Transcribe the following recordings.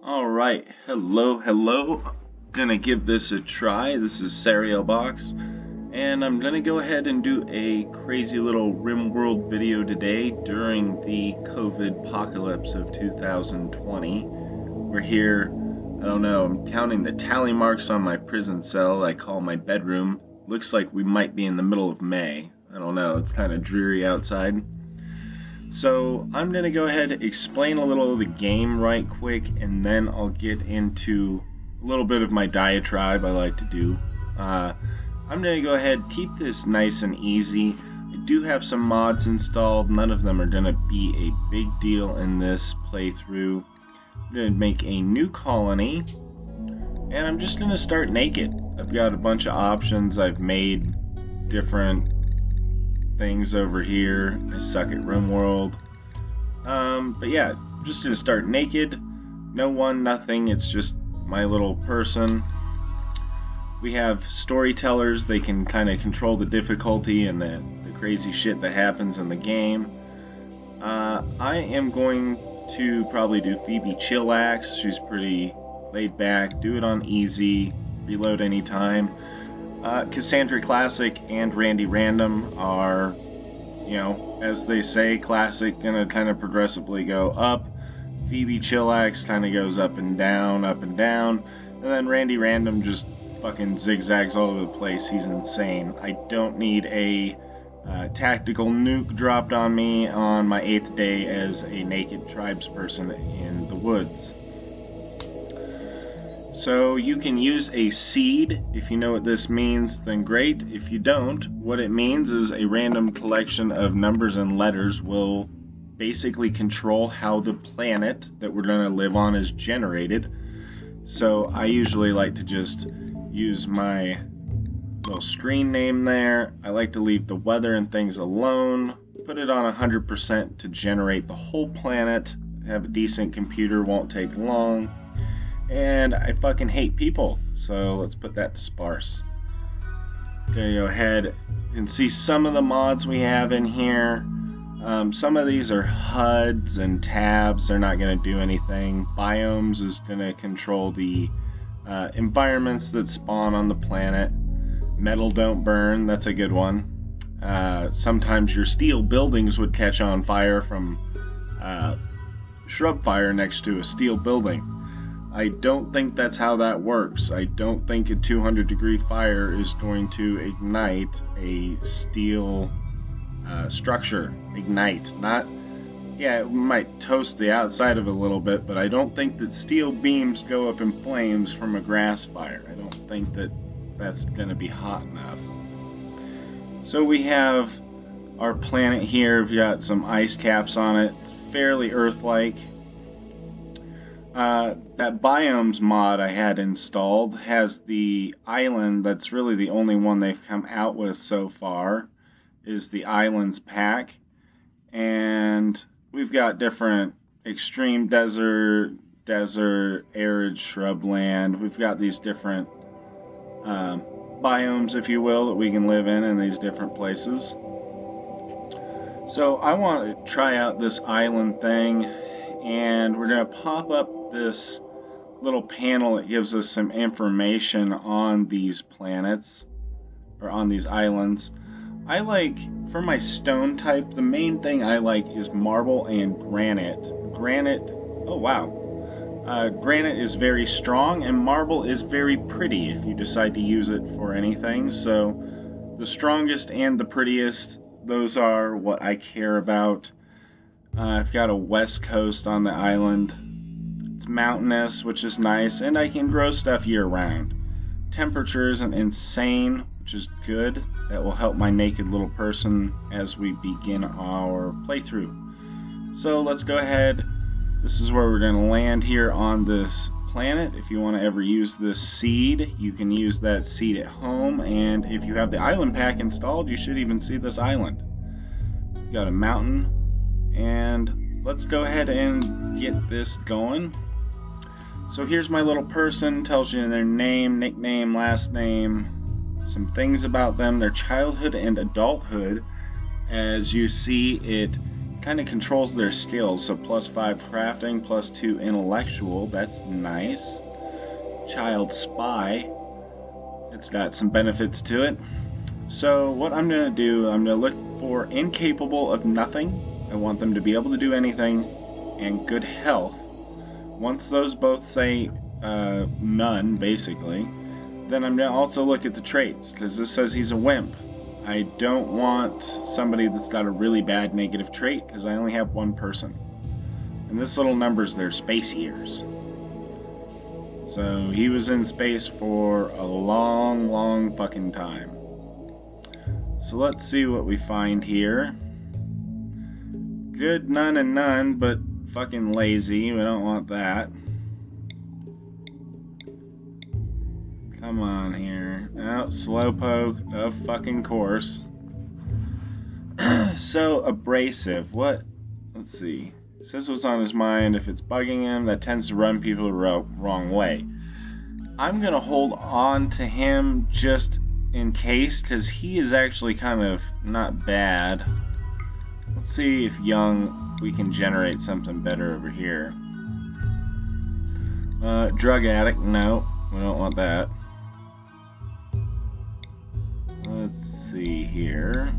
Alright, hello. Gonna give this a try. This is Sarael Boxx, and I'm gonna go ahead and do a crazy little RimWorld video today during the COVID apocalypse of 2020. We're here, I don't know, I'm counting the tally marks on my prison cell I call my bedroom. Looks like we might be in the middle of May. I don't know, it's kind of dreary outside. So I'm going to go ahead and explain a little of the game right quick, and then I'll get into a little bit of my diatribe I like to do. I'm going to go ahead and keep this nice and easy. I do have some mods installed. None of them are going to be a big deal in this playthrough. I'm going to make a new colony, and I'm just going to start naked. I've got a bunch of options. I've made different things over here. I suck at RimWorld. But yeah, I'm just gonna start naked. No one, nothing. It's just my little person. We have storytellers. They can kind of control the difficulty and the crazy shit that happens in the game. I am going to probably do Phoebe Chillax. She's pretty laid back. Do it on easy. Reload anytime. Cassandra Classic and Randy Random are, as they say, Classic gonna kind of progressively go up. Phoebe Chillax kind of goes up and down, and then Randy Random just fucking zigzags all over the place. He's insane. I don't need a tactical nuke dropped on me on my 8th day as a naked tribesperson in the woods. So you can use a seed. If you know what this means, then great. If you don't, what it means is a random collection of numbers and letters will basically control how the planet that we're going to live on is generated. So I usually like to just use my little screen name there. I like to leave the weather and things alone. Put it on 100% to generate the whole planet. Have a decent computer, won't take long. And I fucking hate people, so let's put that to sparse. Okay, go ahead. You can see some of the mods we have in here. Some of these are HUDs and tabs. They're not going to do anything. Biomes is going to control the environments that spawn on the planet. Metal don't burn. That's a good one. Sometimes your steel buildings would catch on fire from shrub fire next to a steel building. I don't think that's how that works. I don't think a 200-degree fire is going to ignite a steel structure. Ignite. It might toast the outside of it a little bit, but I don't think that steel beams go up in flames from a grass fire. I don't think that that's going to be hot enough. So we have our planet here. We've got some ice caps on it. It's fairly Earth-like. That Biomes mod I had installed has the island. That's really the only one they've come out with so far, is the Islands pack. And we've got different extreme desert, arid shrubland. We've got these different biomes, if you will, that we can live in these different places. So I want to try out this island thing, and we're going to pop up this little panel that gives us some information on these planets, or on these islands. I like, for my stone type, the main thing I like is marble and granite. Granite is very strong, and marble is very pretty if you decide to use it for anything. So the strongest and the prettiest, those are what I care about. I've got a west coast on the island. It's mountainous, which is nice, and I can grow stuff year-round. Temperature isn't insane, which is good. That will help my naked little person as we begin our playthrough. So let's go ahead. This is where we're going to land here on this planet. If you want to ever use this seed, you can use that seed at home, and if you have the island pack installed, you should even see this island. We've got a mountain, and let's go ahead and get this going. So here's my little person. Tells you their name, nickname, last name, some things about them, their childhood and adulthood. As you see, it kind kind of controls their skills, so +5 crafting, +2 intellectual, that's nice. Child spy, it's got some benefits to it. So what I'm going to do, I'm going to look for incapable of nothing. I want them to be able to do anything, and good health. Once those both say none, basically, then I'm going to also look at the traits, because this says he's a wimp. I don't want somebody that's got a really bad negative trait, because I only have one person. And this little number's their space years. So he was in space for a long, long fucking time. So let's see what we find here. Good, none, and none, but fucking lazy. We don't want that. Come on here. Oh, slowpoke, of fucking course. So abrasive. What? Let's see. Says what's on his mind. If it's bugging him, that tends to run people the wrong way. I'm gonna hold on to him just in case, because he is actually kind of not bad. Let's see if young, we can generate something better over here. Drug addict, no, we don't want that. Let's see here.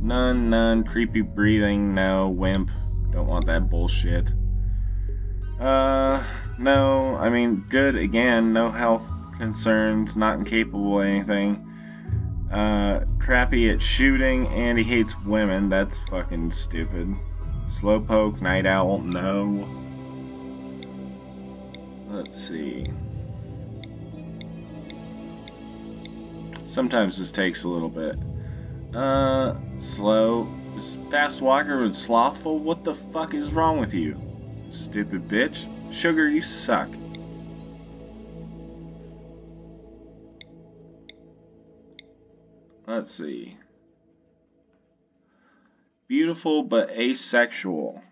None, creepy breathing, no, wimp, don't want that bullshit. No, I mean, good again, no health concerns, not incapable of anything. Crappy at shooting, and he hates women. That's fucking stupid. Slowpoke, night owl, no. Let's see. Sometimes this takes a little bit. Slow. Fast walker with slothful? What the fuck is wrong with you? Stupid bitch. Sugar, you suck. Let's see. Beautiful but asexual.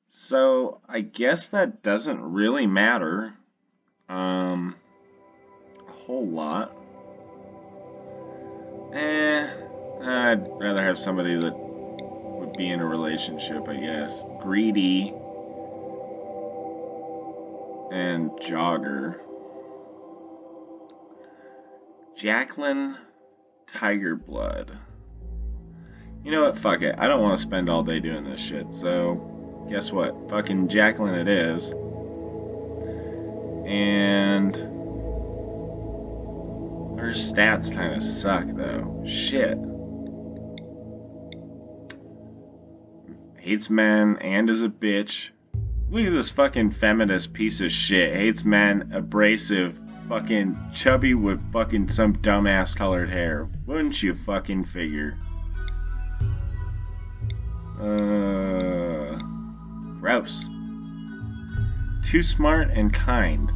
So I guess that doesn't really matter a whole lot. I'd rather have somebody that would be in a relationship, I guess. Greedy and jogger. Jacqueline Tigerblood. You know what? Fuck it. I don't want to spend all day doing this shit. So, guess what? Fucking Jacqueline it is. And her stats kind of suck, though. Shit. Hates men and is a bitch. Look at this fucking feminist piece of shit. Hates men, abrasive, fucking chubby with fucking some dumbass colored hair. Wouldn't you fucking figure? Gross. Too smart and kind.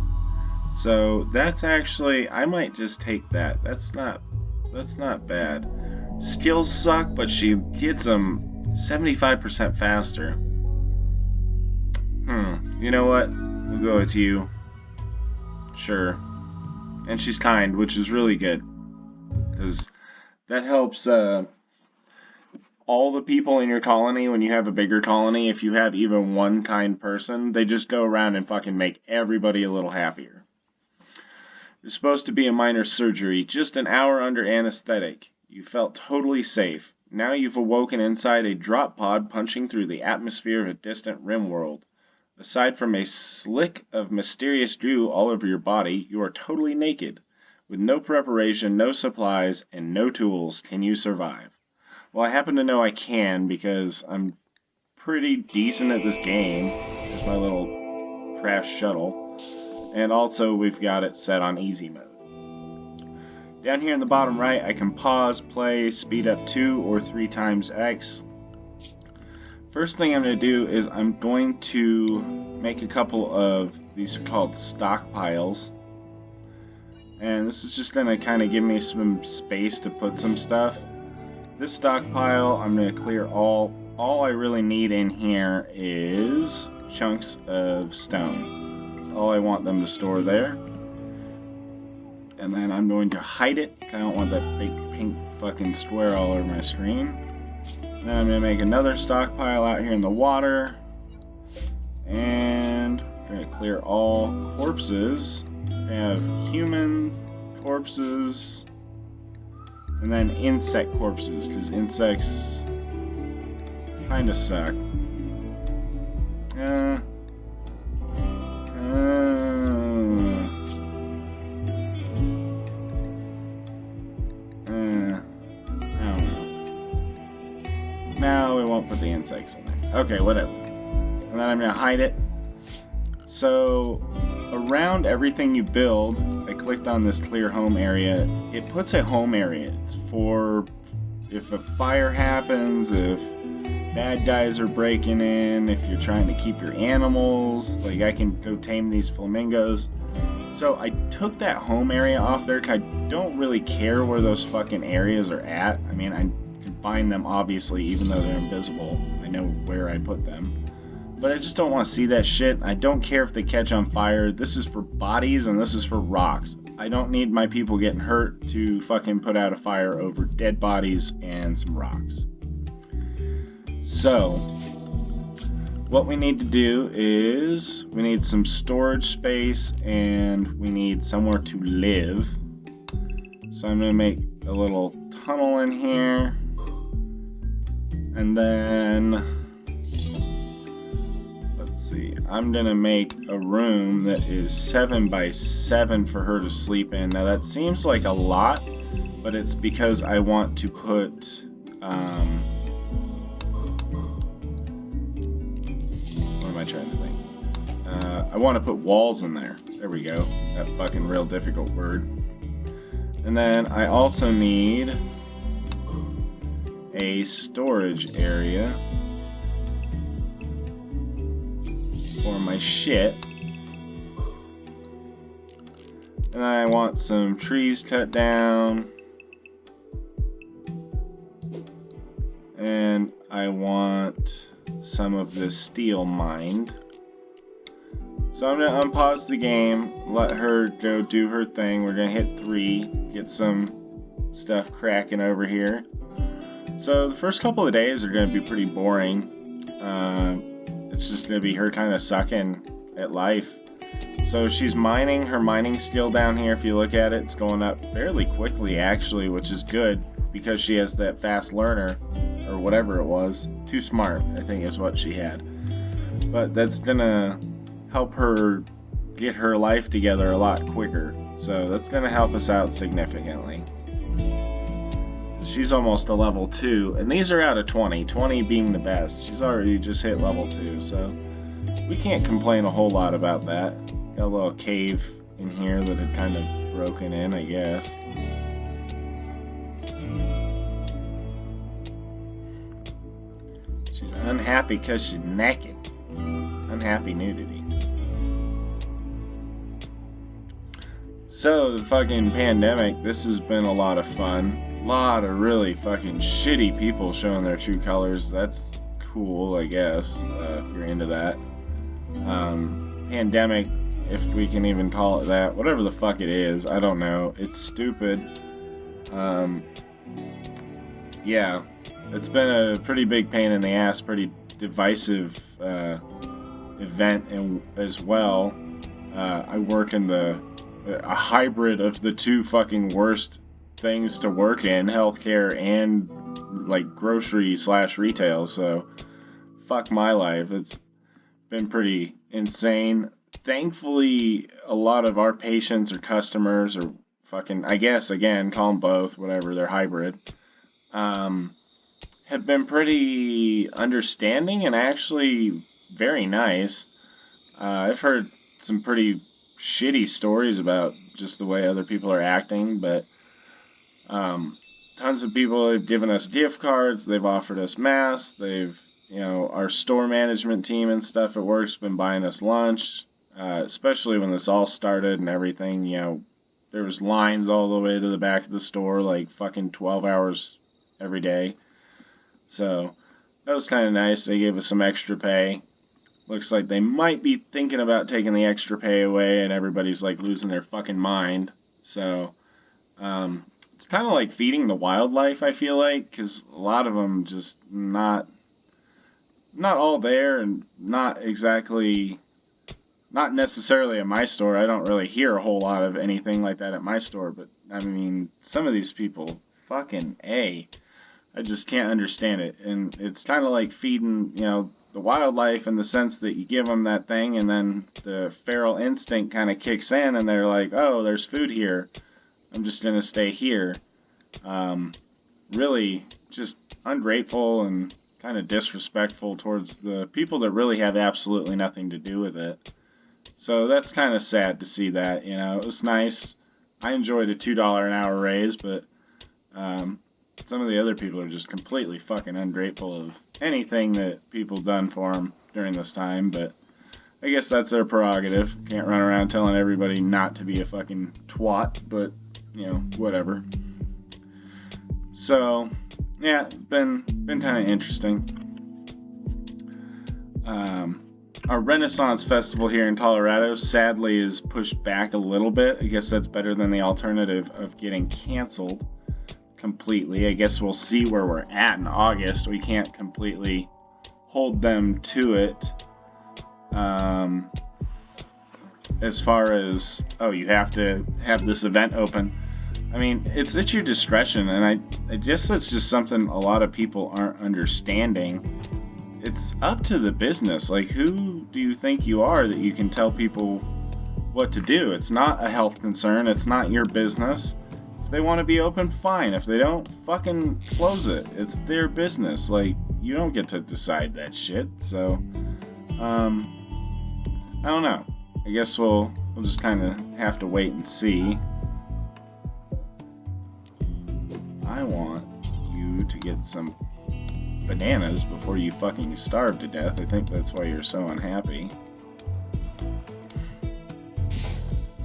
So that's actually, I might just take that. That's not bad. Skills suck, but she gets them 75% faster. You know what? We'll go with you. Sure. And she's kind, which is really good. Because that helps all the people in your colony, when you have a bigger colony, if you have even one kind person, they just go around and fucking make everybody a little happier. It was supposed to be a minor surgery, just an hour under anesthetic. You felt totally safe. Now you've awoken inside a drop pod punching through the atmosphere of a distant RimWorld. Aside from a slick of mysterious goo all over your body, you are totally naked. With no preparation, no supplies, and no tools, can you survive? Well, I happen to know I can, because I'm pretty decent at this game. There's my little crash shuttle. And also, we've got it set on easy mode. Down here in the bottom right, I can pause, play, speed up 2 or 3 times X. First thing I'm going to do is I'm going to make a couple of, these are called stockpiles. And this is just going to kind of give me some space to put some stuff. This stockpile, I'm going to clear all I really need in here is chunks of stone. That's all I want them to store there. And then I'm going to hide it. I don't want that big pink fucking square all over my screen. Then I'm going to make another stockpile out here in the water. And we're going to clear all corpses. We have human corpses. And then insect corpses, because insects kind of suck. No, we won't put the insects in there. Okay, whatever. And then I'm going to hide it. So, around everything you build, I clicked on this clear home area. It puts a home area. It's for if a fire happens, if bad guys are breaking in, if you're trying to keep your animals. Like, I can go tame these flamingos. So, I took that home area off there because I don't really care where those fucking areas are at. I mean, I can find them, obviously, even though they're invisible. I know where I put them. But I just don't want to see that shit. I don't care if they catch on fire. This is for bodies and this is for rocks. I don't need my people getting hurt to fucking put out a fire over dead bodies and some rocks. So, what we need to do is we need some storage space and we need somewhere to live. So I'm going to make a little tunnel in here. And then I'm gonna make a room that is 7 by 7 for her to sleep in. Now that seems like a lot, but it's because I want to put what am I trying to think? I want to put walls in there. There we go. That fucking real difficult word. And then I also need a storage area for my shit. And I want some trees cut down. And I want some of this steel mined. So I'm gonna unpause the game, let her go do her thing. We're gonna hit 3, get some stuff cracking over here. So the first couple of days are gonna be pretty boring. It's just going to be her kind of sucking at life. So she's mining her mining skill down here. If you look at it, it's going up fairly quickly actually, which is good because she has that fast learner or whatever it was. Too smart, I think is what she had. But that's going to help her get her life together a lot quicker. So that's going to help us out significantly. She's almost a level 2, and these are out of 20, 20 being the best. She's already just hit level 2, so we can't complain a whole lot about that. Got a little cave in here that had kind of broken in, I guess. She's unhappy because she's naked. Unhappy nudity. So, the fucking pandemic, this has been a lot of fun. Lot of really fucking shitty people showing their true colors. That's cool, I guess, if you're into that. Pandemic, if we can even call it that. Whatever the fuck it is, I don't know. It's stupid. Yeah, it's been a pretty big pain in the ass, pretty divisive event as well. I work in a hybrid of the two fucking worst things to work in, healthcare and like grocery/retail, so fuck my life. It's been pretty insane. Thankfully, a lot of our patients or customers or fucking, I guess, again, call them both, whatever, they're hybrid, have been pretty understanding and actually very nice. I've heard some pretty shitty stories about just the way other people are acting, but tons of people have given us gift cards, they've offered us masks, they've, our store management team and stuff at work's been buying us lunch, especially when this all started and everything, there was lines all the way to the back of the store, like fucking 12 hours every day. So, that was kind of nice. They gave us some extra pay. Looks like they might be thinking about taking the extra pay away and everybody's like losing their fucking mind. So, it's kind of like feeding the wildlife, I feel like, because a lot of them just not all there, and not necessarily at my store. I don't really hear a whole lot of anything like that at my store, but I mean, some of these people, fucking A. I just can't understand it. And it's kind of like feeding, the wildlife, in the sense that you give them that thing and then the feral instinct kind of kicks in and they're like, oh, there's food here. I'm just going to stay here. Really just ungrateful and kind of disrespectful towards the people that really have absolutely nothing to do with it. So that's kind of sad to see that, It was nice. I enjoyed a $2 an hour raise, but some of the other people are just completely fucking ungrateful of anything that people done for them during this time, but I guess that's their prerogative. Can't run around telling everybody not to be a fucking twat, but, whatever. So, yeah, been kind of interesting. Our Renaissance Festival here in Colorado sadly is pushed back a little bit. I guess that's better than the alternative of getting canceled completely. I guess we'll see where we're at in August. We can't completely hold them to it. As far as, you have to have this event open. I mean, it's at your discretion, and I guess that's just something a lot of people aren't understanding. It's up to the business. Like, who do you think you are that you can tell people what to do? It's not a health concern. It's not your business. If they want to be open, fine. If they don't, fucking close it. It's their business. Like, you don't get to decide that shit. So, I don't know. I guess we'll just kind of have to wait and see. I want you to get some bananas before you fucking starve to death. I think that's why you're so unhappy.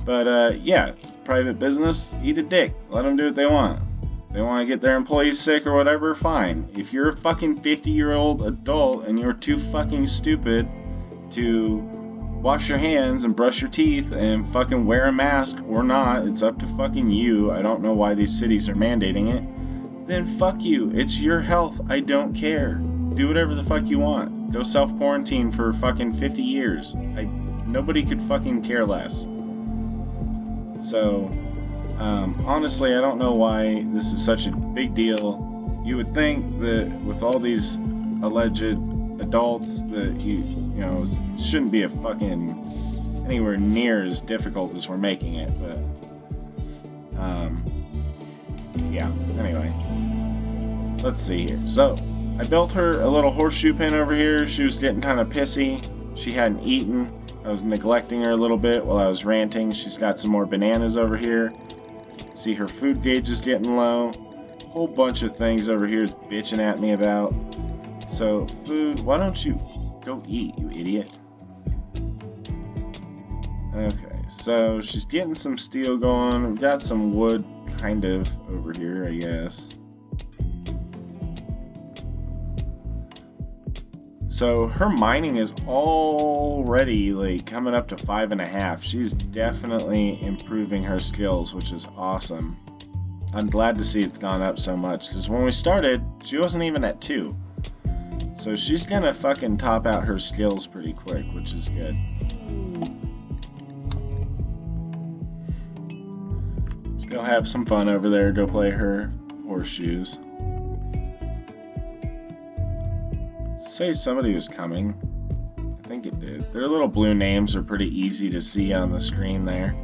But, yeah, private business, eat a dick. Let them do what they want. If they want to get their employees sick or whatever, fine. If you're a fucking 50-year-old adult and you're too fucking stupid to wash your hands and brush your teeth and fucking wear a mask or not, it's up to fucking you. I don't know why these cities are mandating it. Then fuck you. It's your health. I don't care. Do whatever the fuck you want. Go self-quarantine for fucking 50 years. Nobody could fucking care less. So, honestly, I don't know why this is such a big deal. You would think that with all these alleged adults that it shouldn't be a fucking anywhere near as difficult as we're making it, but yeah, anyway, let's see here. So I built her a little horseshoe pen over here. She was getting kind of pissy. She hadn't eaten. I was neglecting her a little bit while I was ranting. She's got some more bananas over here. See, her food gauge is getting low. A whole bunch of things over here is bitching at me about. So, food, why don't you go eat, you idiot? Okay, so she's getting some steel going. We've got some wood, kind of, over here, I guess. So, her mining is already, like, coming up to 5.5. She's definitely improving her skills, which is awesome. I'm glad to see it's gone up so much, because when we started, she wasn't even at 2. So she's gonna fucking top out her skills pretty quick, which is good. She's gonna have some fun over there, go play her horseshoes. Say somebody was coming. I think it did. Their little blue names are pretty easy to see on the screen there.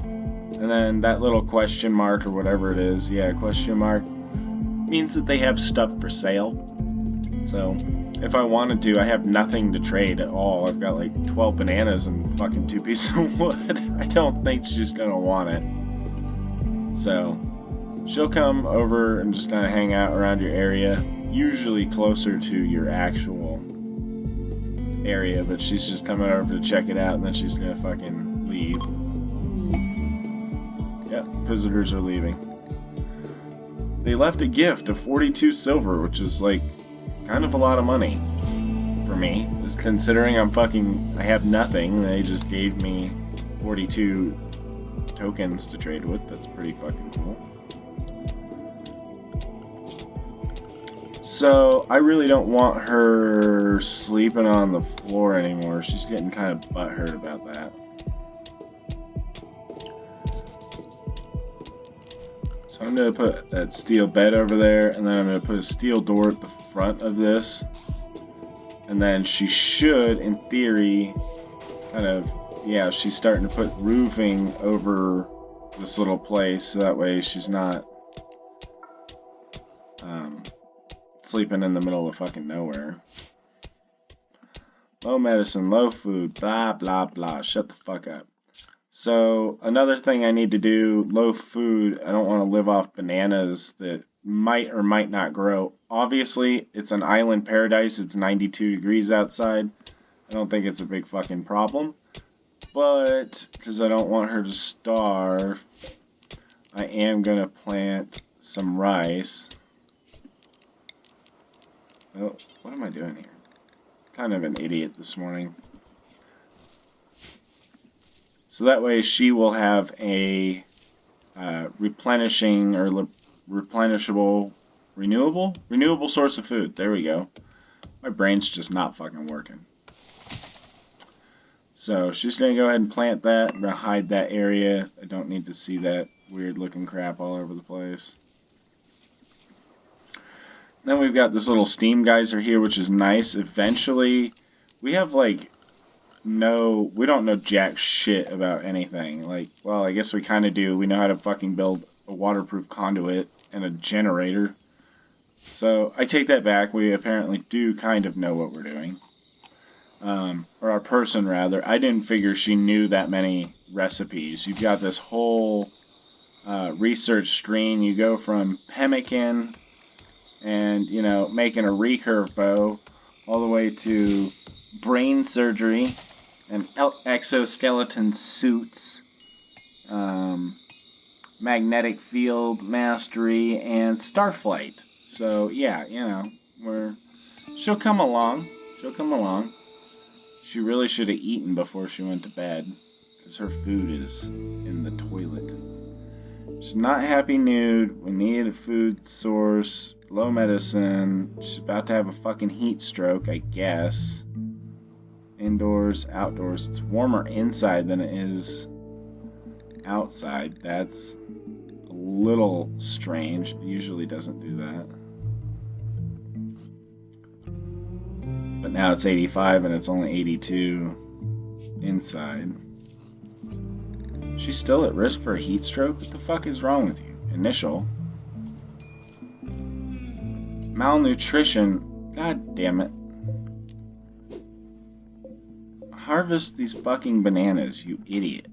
And then that little question mark or whatever it is, yeah, question mark, means that they have stuff for sale. So, if I wanted to, I have nothing to trade at all. I've got like 12 bananas and fucking 2 pieces of wood. I don't think she's gonna want it. So, she'll come over and just kind of hang out around your area, usually closer to your actual area, but she's just coming over to check it out and then she's gonna fucking leave. Yep, visitors are leaving. They left a gift of 42 silver, which is like kind of a lot of money for me, is considering I have nothing. They just gave me 42 tokens to trade with. That's pretty fucking cool. So, I really don't want her sleeping on the floor anymore. She's getting kind of butthurt about that. So I'm going to put that steel bed over there, and then I'm going to put a steel door at the front of this. And then she should, in theory, kind of, yeah, she's starting to put roofing over this little place, so that way she's not sleeping in the middle of fucking nowhere. Low medicine, low food, blah, blah, blah. Shut the fuck up. So, another thing I need to do, low food, I don't want to live off bananas that might or might not grow. Obviously, it's an island paradise. It's 92 degrees outside. I don't think it's a big fucking problem. But, because I don't want her to starve, I am going to plant some rice. Oh, what am I doing here? Kind of an idiot this morning. So that way she will have a replenishing or replenishable, renewable source of food. There we go. My brain's just not fucking working. So she's going to go ahead and plant that. I'm going to hide that area. I don't need to see that weird looking crap all over the place. Then we've got this little steam geyser here, which is nice. Eventually, we have like we don't know jack shit about anything. Like, well, I guess we kind of do. We know how to fucking build a waterproof conduit and a generator. So I take that back. We apparently do kind of know what we're doing. Or our person, rather. I didn't figure she knew that many recipes. You've got this whole research screen. You go from pemmican and, you know, making a recurve bow all the way to brain surgery and exoskeleton suits, magnetic field mastery, and starflight. So, yeah, you know, she'll come along. She'll come along. She really should have eaten before she went to bed, because her food is in the toilet. She's not happy nude. We need a food source. Low medicine. She's about to have a fucking heat stroke, I guess. Indoors, outdoors. It's warmer inside than it is outside. That's a little strange. It usually doesn't do that. But now it's 85 and it's only 82 inside. She's still at risk for a heat stroke? What the fuck is wrong with you? Initial. Malnutrition. God damn it. Harvest these fucking bananas, you idiot.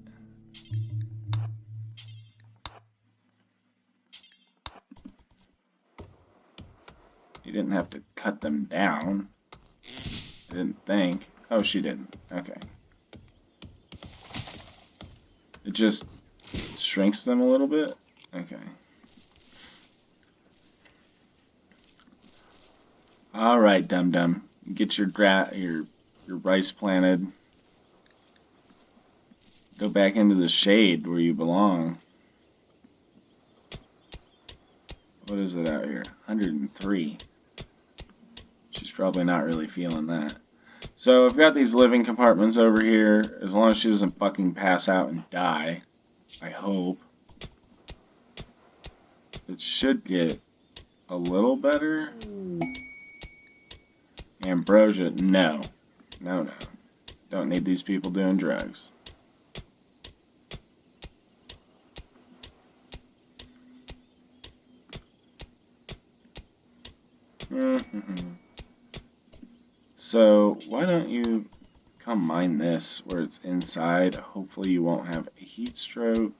You didn't have to cut them down. I didn't think. Oh, she didn't. Okay. It just shrinks them a little bit? Okay. Alright, dum-dum. Get your rice planted. Go back into the shade where you belong. What is it out here? 103. She's probably not really feeling that. So I've got these living compartments over here. As long as she doesn't fucking pass out and die. I hope. It should get a little better. Ambrosia, no. No, no. Don't need these people doing drugs. So, why don't you come mine this where it's inside? Hopefully you won't have a heat stroke.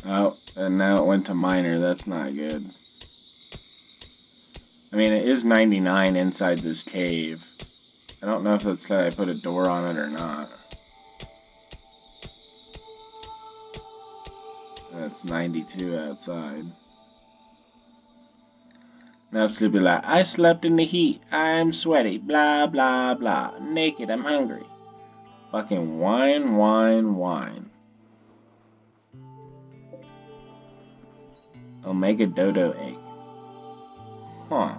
Oh, and now it went to minor. That's not good. I mean, it is 99 inside this cave. I don't know if that's because I put a door on it or not. That's 92 outside. Now it's gonna be like, I slept in the heat, I'm sweaty, blah blah blah, naked, I'm hungry. Fucking whine, whine, whine. Omega dodo egg. Huh.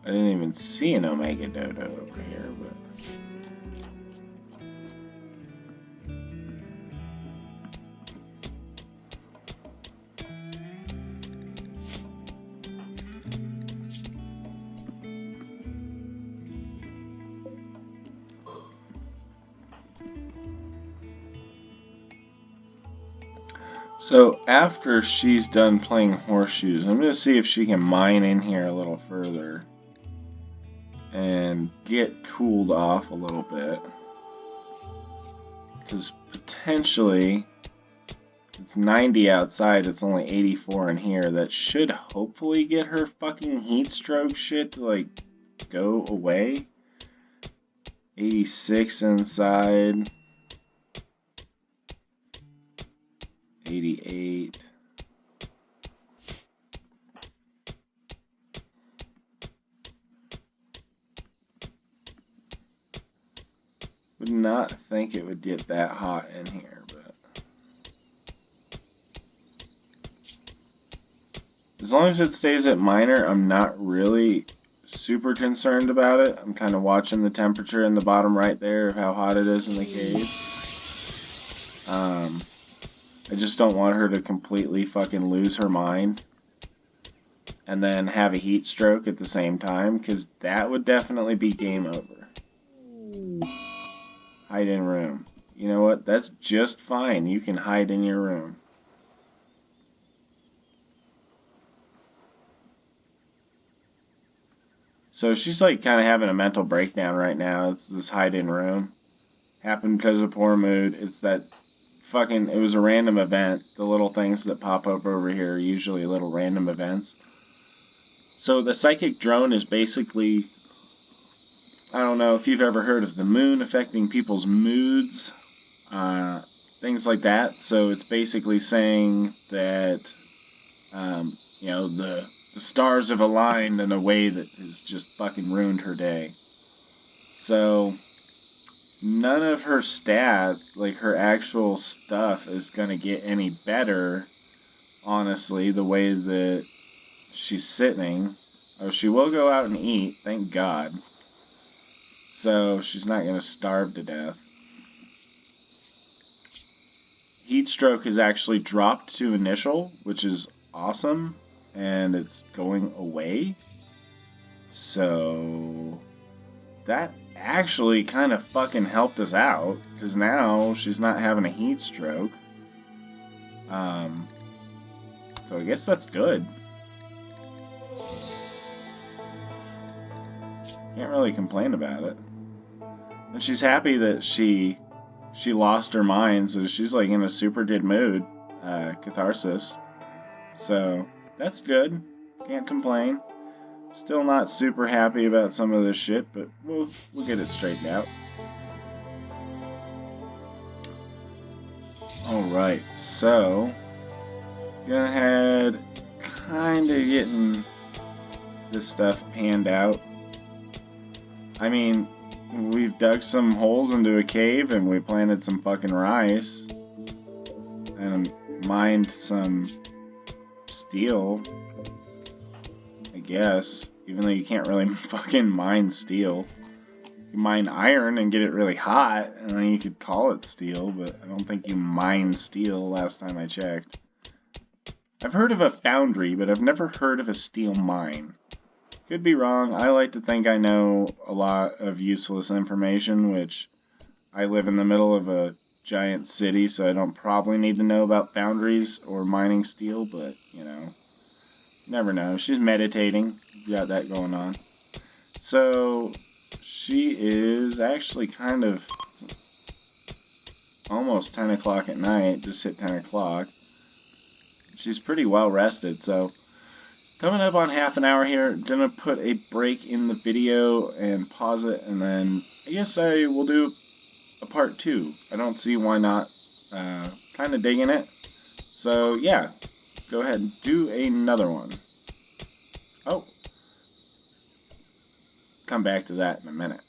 I didn't even see an omega dodo over here, but... So after she's done playing horseshoes, I'm going to see if she can mine in here a little further and get cooled off a little bit. Because potentially, it's 90 outside, it's only 84 in here. That should hopefully get her fucking heat stroke shit to like go away. 86 inside. 88. Would not think it would get that hot in here, but as long as it stays at minor, I'm not really super concerned about it. I'm kind of watching the temperature in the bottom right there of how hot it is in the cave. I just don't want her to completely fucking lose her mind and then have a heat stroke at the same time, because that would definitely be game over. Hide in room. You know what? That's just fine. You can hide in your room. So she's like kind of having a mental breakdown right now. It's this hide in room. Happened because of poor mood. It's that fucking, it was a random event. The little things that pop up over here are usually little random events. So the psychic drone is basically, I don't know if you've ever heard of the moon affecting people's moods, things like that. So it's basically saying that, you know, the stars have aligned in a way that has just fucking ruined her day. So none of her stats, like her actual stuff, is gonna get any better, honestly, the way that she's sitting. Oh, she will go out and eat, thank God. So she's not gonna starve to death. Heat stroke has actually dropped to initial, which is awesome, and it's going away. So that actually kind of fucking helped us out, because now she's not having a heat stroke. So I guess that's good. Can't really complain about it. And she's happy that she lost her mind, so she's like in a super good mood. Catharsis. So that's good. Can't complain. Still not super happy about some of this shit, but we'll get it straightened out. Alright, so going ahead, kinda getting this stuff panned out. I mean, we've dug some holes into a cave and we planted some fucking rice and mined some steel, I guess, even though you can't really fucking mine steel. You mine iron and get it really hot, and then you could call it steel, but I don't think you mine steel last time I checked. I've heard of a foundry, but I've never heard of a steel mine. Could be wrong. I like to think I know a lot of useless information, which I live in the middle of a giant city, so I don't probably need to know about foundries or mining steel, but, you know, never know. She's meditating. Got that going on. So she is actually kind of almost 10 o'clock at night, just hit 10 o'clock. She's pretty well rested, so coming up on half an hour here, gonna put a break in the video and pause it, and then I guess I will do a part 2. I don't see why not. Kind of digging it. So yeah, go ahead and do another one. Oh. Come back to that in a minute.